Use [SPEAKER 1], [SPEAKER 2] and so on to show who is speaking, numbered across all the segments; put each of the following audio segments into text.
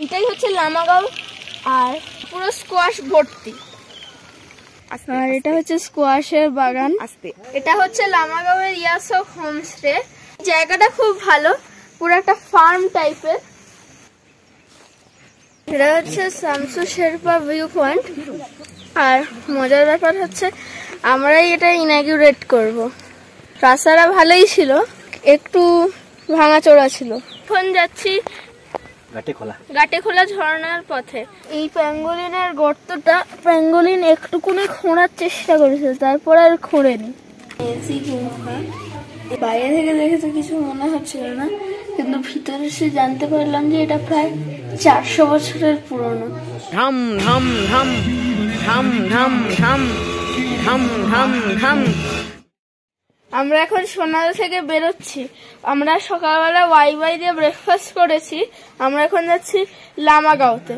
[SPEAKER 1] এটাই হচ্ছে লামাগাঁও, আর পুরো স্কোয়াশ ভর্তি। আর এটা হচ্ছে স্কোয়াশের বাগান। এটা হচ্ছে লামাগাঁওয়ের ইয়াসক হোমস্টে। জায়গাটা খুব ভালো, পুরো একটা ফার্ম টাইপের। এটা হচ্ছে শামসু শেরপা ভিউ পয়েন্ট। আর মজার ব্যাপার হচ্ছে আমরাই এটা ইনাগুরেট করব। রাস্তাটা ভালোই ছিল, একটু ভাঙাচোরা ছিল। এখন যাচ্ছি গাটেখোলা ঝর্ণার পথে। এই প্যাঙ্গোলিনের গর্তটা প্যাঙ্গোলিন একটুকুনি খোঁড়ার চেষ্টা করেছে, তারপর আর খোঁড়েনি। বাইরে থেকে দেখে তো কিছু মনে হচ্ছিল না, কিন্তু ভিতরে এসে জানতে পারলাম যে এটা প্রায় 400 বছরের পুরনো। আমরা এখন সোনাদা থেকে বেরোচ্ছি। আমরা সকালবেলা ওয়াই দিয়ে ব্রেকফাস্ট করেছি। আমরা এখন যাচ্ছি লামাগাঁওতে।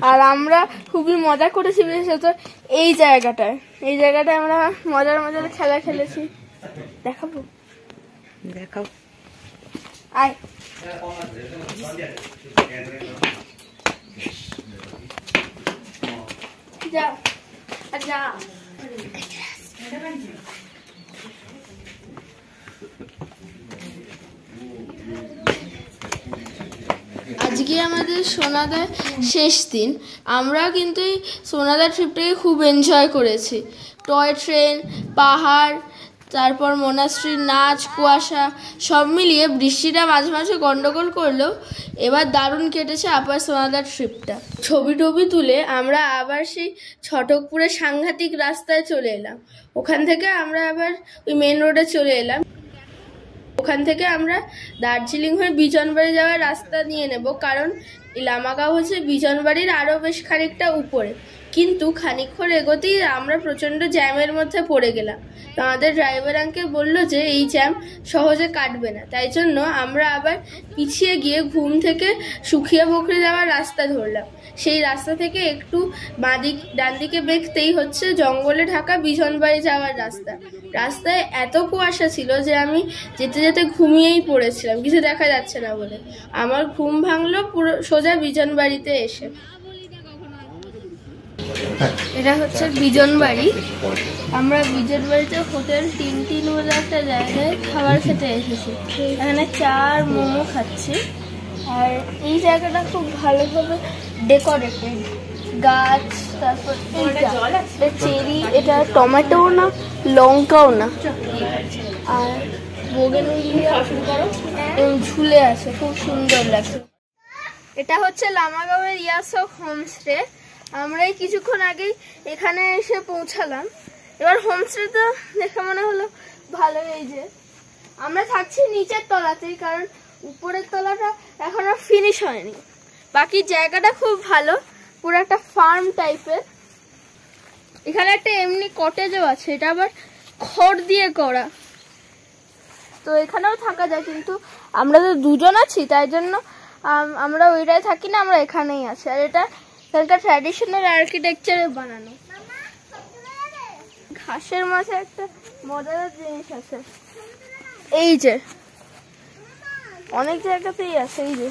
[SPEAKER 1] আর আমরা খুবই মজা করেছি, বিশেষত এই জায়গাটায় আমরা মজার খেলা খেলেছি। দেখাবো, আয়। যা যা। আজকে আমাদের সোনাদার শেষ দিন। আমরা কিন্তু এই সোনাদার ট্রিপটাকে খুব এনজয় করেছি। টয় ট্রেন, পাহাড়, তারপর মোনাস্ট্রি, নাচ, কুয়াশা সব মিলিয়ে বৃষ্টিটা মাঝে মাঝে গন্ডগোল করলেও এবার দারুণ কেটেছে আপার সোনাদার ট্রিপটা। ছবি টবি তুলে আমরা আবার সেই ছটকপুরের সাংঘাতিক রাস্তায় চলে এলাম। ওখান থেকে আমরা আবার ওই মেন রোডে চলে এলাম। ওখান থেকে আমরা দার্জিলিং হয়ে বিজনবাড়ি যাওয়ার রাস্তা নিয়ে নেব, কারণ লামাগাঁও হচ্ছে বিজনবাড়ির আরও বেশ খানিকটা উপরে। কিন্তু খানিকক্ষণ এগোতেই আমরা প্রচণ্ড জ্যামের মধ্যে পড়ে গেলাম। তো আমাদের ড্রাইভার আঙ্কেল বললো যে এই জ্যাম সহজে কাটবে না, তাই জন্য আমরা আবার পিছিয়ে গিয়ে ঘুম থেকে সুখিয়া বকরি যাওয়ার রাস্তা ধরলাম। সেই রাস্তা থেকে একটু ডান দিকে বেঁকতেই হচ্ছে জঙ্গলে ঢাকা বিজনবাড়ি যাওয়ার রাস্তা। রাস্তায় এত কুয়াশা ছিল যে আমি যেতে যেতে ঘুমিয়েই পড়েছিলাম, কিছু দেখা যাচ্ছে না বলে। আমার ঘুম ভাঙলো পুরো সোজা বিজনবাড়িতে এসে। এটা হচ্ছে বিজনবাড়ি। আমরা বিজনবাড়িতে হোটেল টিনটিন বলে একটা জায়গায় খাবার খেতে এসেছি। এখানে চা আর মোমো খাচ্ছি। আর এই জায়গাটা খুব ভালোভাবে ডেকোরেটেড, গাছ, তারপর চেরি, এটা টমেটো না লঙ্কাও না, আর বোগেনভিলিয়া ঝুলে আছে, খুব সুন্দর লাগছে। এটা হচ্ছে লামাগাঁওয়ের ইয়াসক হোমস্টে। আমরাই কিছুক্ষণ আগেই এখানে এসে পৌঁছালাম। এবার হোমস্টেটা দেখে মনে হলো ভালো। এই যে আমরা থাকছি নিচের তলাতেই, কারণ উপরের তলাটা এখনো ফিনিশ হয়নি। বাকি জায়গাটা খুব ভালো, পুরো একটা ফার্ম টাইপের। এখানে একটা এমনি কটেজও আছে, এটা আবার খড় দিয়ে করা। তো এখানেও থাকা যায়, কিন্তু আমরা তো দুজন আছি, তাই জন্য আমরা ওইটাই থাকি না, আমরা এখানেই আছি। আর এটা এখানকার ট্র্যাডিশনাল আর্কিটেকচারে বানানো। ঘাসের মাঝে একটা মজাদার জিনিস আছে, এই যে অনেক জায়গাতেই আছে, এই যে।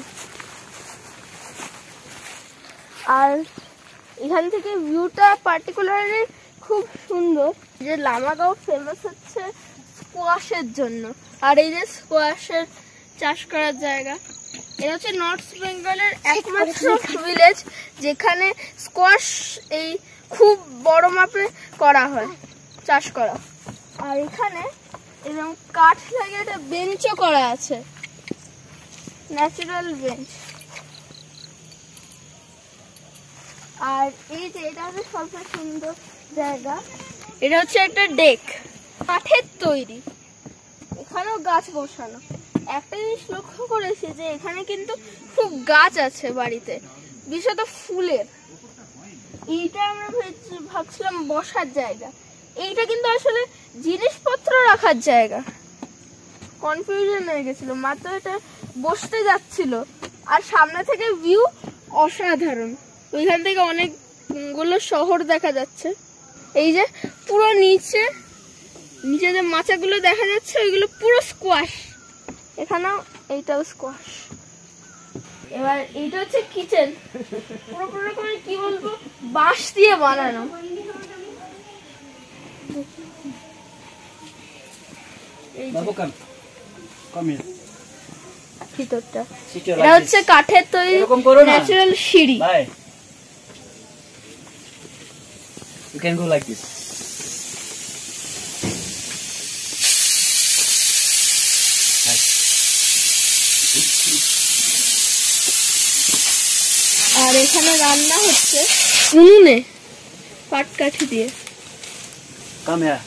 [SPEAKER 1] আর এখান থেকে ভিউটা পার্টিকুলারলি খুব সুন্দর। যে লামাগাঁও ফেমাস হচ্ছে স্কোয়াশের জন্য, আর এই যে স্কোয়াশের চাষ করার জায়গা। এটা হচ্ছে নর্থ বেঙ্গলের একমাত্র ভিলেজ যেখানে স্কোয়াশ এই খুব বড় মাপে করা হয়, চাষ করা। আর এখানে এবং কাঠ লাগিয়ে একটা বেঞ্চও করা আছে, ন্যাচারাল বেঞ্চ। আর এই যে এটা হচ্ছে সবচেয়ে সুন্দর জায়গা, এটা হচ্ছে একটা ডেক, কাঠের তৈরি। এখানেও গাছ বসানো। একটা জিনিস লক্ষ্য করেছি যে এখানে কিন্তু খুব গাছ আছে বাড়িতে, বিশেষত ফুলের। এইটা আমরা ভাবছিলাম বসার জায়গা, এইটা কিন্তু আসলে জিনিসপত্র রাখার জায়গা। কনফিউশন হয়ে গেছিল, মাত্র এটা বসতে যাচ্ছিল। আর সামনে থেকে ভিউ অসাধারণ, ওইখান থেকে অনেকগুলো শহর দেখা যাচ্ছে। এই যে পুরো নিচে যে মাচাগুলো দেখা যাচ্ছে, ওইগুলো পুরো স্কোয়াশ। এখানেও এইটাও স্কোয়াশ। এবার এইটা হচ্ছে কিচেন, পুরো করে কি বলবো, বাঁশ দিয়ে বানানো। ভিতরটা এটা হচ্ছে কাঠের তৈরি ন্যাচারাল সিঁড়ি।
[SPEAKER 2] You can go like this.
[SPEAKER 1] আর এখানে রান্না হচ্ছে উনুনে পাটকাঠি দিয়ে।
[SPEAKER 2] Come here.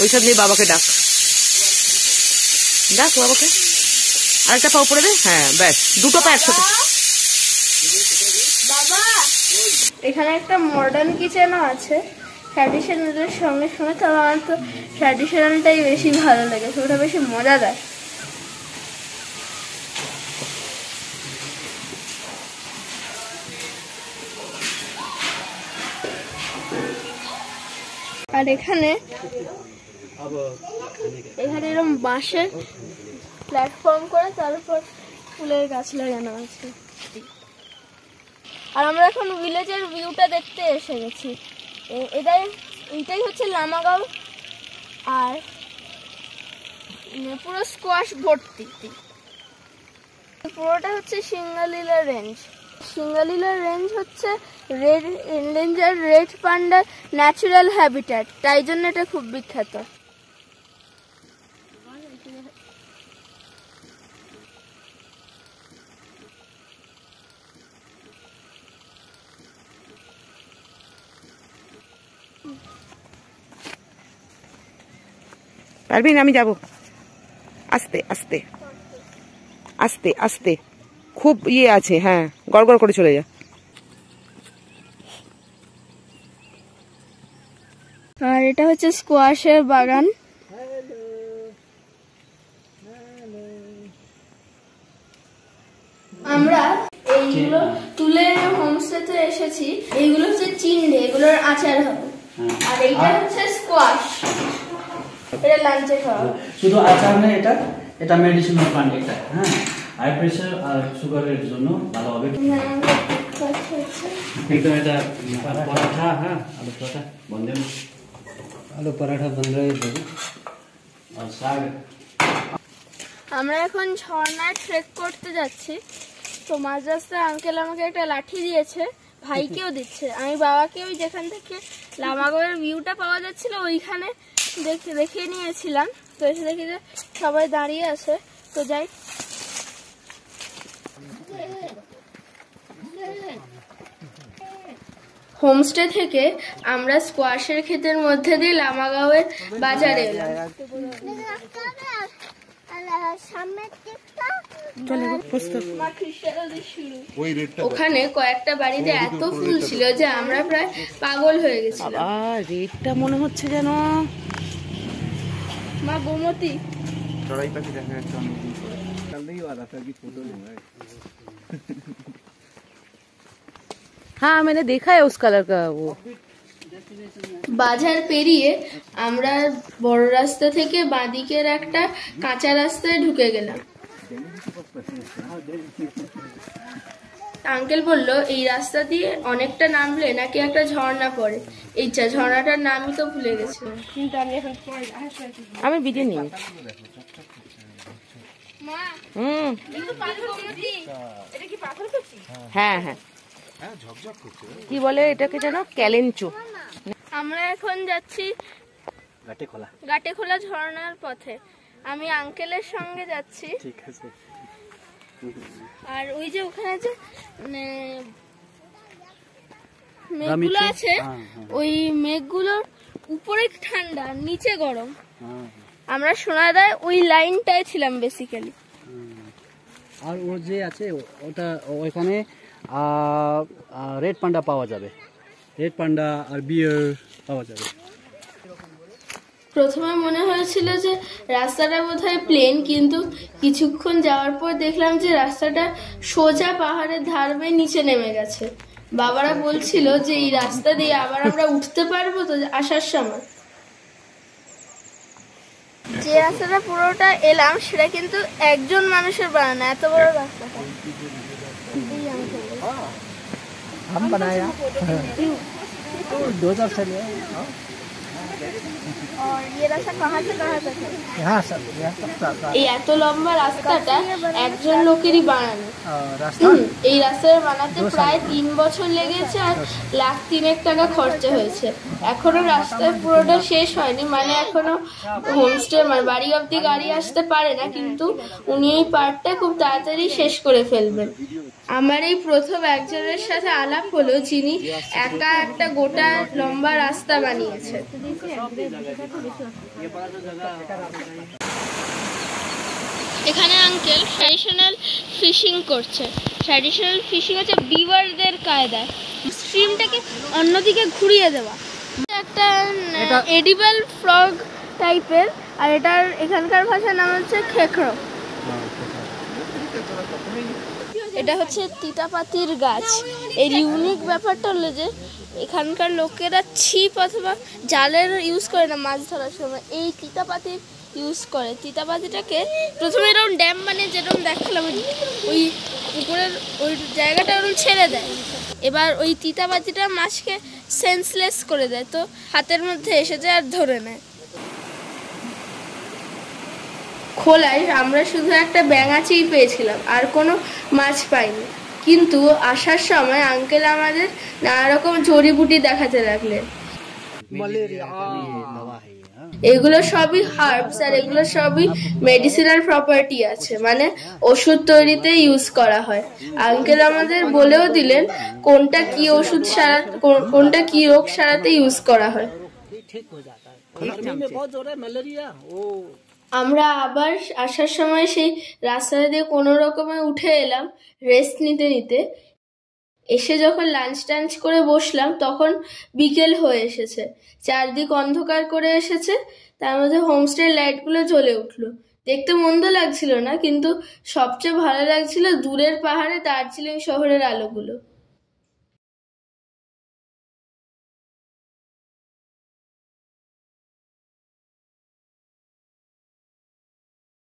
[SPEAKER 3] ওইসব নিয়ে বাবাকে ডাক, ডাক বাবাকে। আরেকটা পা উপরে দে। হ্যাঁ ব্যাস, দুটো পা একসাথে।
[SPEAKER 1] বাবা, এখানে একটা মডার্ন কিচেনও আছে ট্র্যাডিশনালের সঙ্গে সঙ্গে। তো আমার তো ট্র্যাডিশনালটাই বেশি ভালো লাগে, ওটা বেশি মজাদার। আর এখানে এরকম বাঁশের প্ল্যাটফর্ম করে তার উপর ফুলের গাছ লাগানো আছে। আর আমরা এখন ভিলেজের ভিউটা দেখতে এসে গেছি। এইটাই হচ্ছে লামাগাঁও, আর পুরো স্কোয়াশ ভর্তি। পুরোটা হচ্ছে সিঙ্গালীলা রেঞ্জ। সিঙ্গালীলা রেঞ্জ হচ্ছে রেড এন্ডেঞ্জার রেড পান্ডার ন্যাচারাল হ্যাবিট্যাট, তাই জন্য এটা খুব বিখ্যাত।
[SPEAKER 3] পারবিন? আমি যাব। আস্তে আস্তে আস্তে আস্তে, খুব ইয়ে আছে। হ্যাঁ, গড়গড় করে চলে যা।
[SPEAKER 1] আর এটা হচ্ছে স্কোয়াশের বাগান। আমরা এইগুলো তুলের হোমস্টেতে এসেছি। এইগুলো হচ্ছে চিন্ডে, এগুলোর আচার হবে। আর এইটা হচ্ছে স্কোয়াশ, এটা লাঞ্চে খাওয়া।
[SPEAKER 2] শুধু আচার না, এটা মেডিসিনাল প্লান্ট। এটা হ্যাঁ, হাই প্রেসার আর সুগারের জন্য ভালো হবে। একদম এটা পরাঠা। হ্যাঁ, আলু পরাঠা বন্ধ, আলু পরাঠা বন্ধ হয়ে যাবে। আর শাক।
[SPEAKER 1] আমরা এখন ঝর্ণায় ট্রেক করতে যাচ্ছি। তো মাঝ রাস্তায় আঙ্কেল আমাকে একটা লাঠি দিয়েছে, ভাইকেও দিচ্ছে। আমি বাবাকে ওই যেখান থেকে লামাগাঁওয়ের ভিউটা পাওয়া যাচ্ছিল ওইখানে দেখে নিয়েছিলাম। তো এসে দেখি যে সবাই দাঁড়িয়ে আছে, তো যাই। হোমস্টে থেকে আমরা স্কোয়াশের ক্ষেতের মধ্যে দিয়ে লামাগাঁওয়ের বাজারে এলাম। ওখানে কয়েকটা বাড়িতে এত ফুল ছিল যে আমরা প্রায় পাগল হয়ে গেছিলাম।
[SPEAKER 3] রেটটা মনে হচ্ছে যেন
[SPEAKER 1] মা গোমতী।
[SPEAKER 4] চড়াই পাখি দেখা যাচ্ছে অনেকদিন পরে। কালকেই वाला था कि फोटो लूंगा।
[SPEAKER 3] हाँ, मैंने देखा है उस कलर का वो।
[SPEAKER 1] বাজার পেরিয়ে আমরা বড় রাস্তা থেকে বাঁদিকের একটা কাঁচা রাস্তায় ঢুকে গেলাম। আঙ্কেল বলল এই রাস্তা দিয়ে অনেকটা নামলে নাকি একটা ঝর্ণা পড়ে। এইটা ঝর্ণাটার নামই তো ভুলে গেছি, কিন্তু আমি এখন
[SPEAKER 3] আমি ভিডিও নিই। হ্যাঁ হ্যাঁ, কি বলে এটাকে যেন, ক্যালেঞ্চো।
[SPEAKER 1] আমরা এখন যাচ্ছি গাটেখোলা ঝর্ণার পথে। আমি আঙ্কেলের সঙ্গে যাচ্ছি।
[SPEAKER 2] ঠিক আছে।
[SPEAKER 1] আর ওই যে ওখানে যে মেঘগুলো আছে, ওই মেঘগুলোর উপরে ঠান্ডা, নিচে গরম। আমরা সোনাদায় ওই লাইনটায় ছিলাম বেসিক্যালি।
[SPEAKER 2] আর ও যে আছে ওটা, ওইখানে রেড পান্ডা পাওয়া যাবে। রেড পান্ডা আর বিয়ার পাওয়া যাবে।
[SPEAKER 1] প্রথমে মনে হয়েছিল যে রাস্তাটা বোধহয় প্লেন, কিন্তু কিছুক্ষণ যাওয়ার পর দেখলাম যে রাস্তাটা সোজা পাহাড়ের ধার বেয়ে নিচে নেমে গেছে। বাবারা বলছিল যে এই রাস্তা দিয়ে আবার আমরা উঠতে পারবো তো আসার সময়। যে রাস্তাটা পুরোটা এলাম সেটা কিন্তু একজন মানুষের বানানো, এত বড় রাস্তাটা।
[SPEAKER 2] हम बनाया 2000 से लिया
[SPEAKER 1] और ये रास्ता कहाँ से कहाँ तक है?
[SPEAKER 2] यहाँ सब
[SPEAKER 1] এই এত লম্বা রাস্তাটা একজন লোকেরই বানানো।
[SPEAKER 2] रास्ता
[SPEAKER 1] এই রাস্তাটা বানাতে প্রায় 3 বছর লেগেছে আর লাখ 3 টাকা খরচা হয়েছে। এখনো রাস্তা পুরোটা শেষ হয়নি, মানে এখনো হোমস্টে মানে বাড়ি অব্দি গাড়ি আসতে পারে না, কিন্তু উনি এই পার্টটা খুব তাড়াতাড়ি শেষ করে ফেলবেন। আমার এই প্রথম একজনের সাথে আলাপ হলো যিনি একা একটা গোটা লম্বা রাস্তা বানিয়েছে। এখানে আঙ্কেল ট্র্যাডিশনাল ফিশিং করছে। ট্র্যাডিশনাল ফিশিং হচ্ছে বিভারদের কায়দায় স্ট্রিমটাকে অন্যদিকে ঘুরিয়ে দেওয়া। একটা এডিবল ফ্রগ টাইপের, আর এটার এখানকার ভাষার নাম হচ্ছে খেখরো। এটা হচ্ছে তিতাপাতির গাছ। এর ইউনিক ব্যাপারটা হলো যে এখানকার লোকেরা ছিপ অথবা জালের ইউজ করে না মাছ ধরার সময়, এই তিতাপাতির ইউজ করে। তিতাপাতিটাকে প্রথমে এরকম ড্যাম বানিয়ে যেরকম দেখালাম ওই উপরের ওই জায়গাটা ওরকম ছেড়ে দেয়, এবার ওই তিতাপাতিটা মাছকে সেন্সলেস করে দেয়, তো হাতের মধ্যে এসে যায় আর ধরে নেয়। খোলায় আমরা শুধু একটা ব্যাঙাচিই পেয়েছিলাম, আর কোনো মাছ পাইনি। কিন্তু আসার সময় আঙ্কেল আমাদের নানা রকম জড়িবুটি দেখাতে লাগলেন। এগুলো সবই হার্বস আর এগুলো সবই মেডিসিনাল প্রপার্টি আছে, মানে ওষুধ তৈরিতে ইউজ করা হয়। আঙ্কেল আমাদের বলেও দিলেন কোনটা কি ওষুধ কোনটা কি রোগ সারাতে ইউজ করা হয়। আমরা আবার আসার সময় সেই রাস্তা দিয়ে কোনো রকমে উঠে এলাম রেস্ট নিতে নিতে। এসে যখন লাঞ্চ টাঞ্চ করে বসলাম তখন বিকেল হয়ে এসেছে, চারদিক অন্ধকার করে এসেছে, তার মধ্যে হোমস্টের লাইটগুলো জ্বলে উঠলো। দেখতে মন্দ লাগছিল না, কিন্তু সবচেয়ে ভালো লাগছিল দূরের পাহাড়ে দার্জিলিং শহরের আলোগুলো।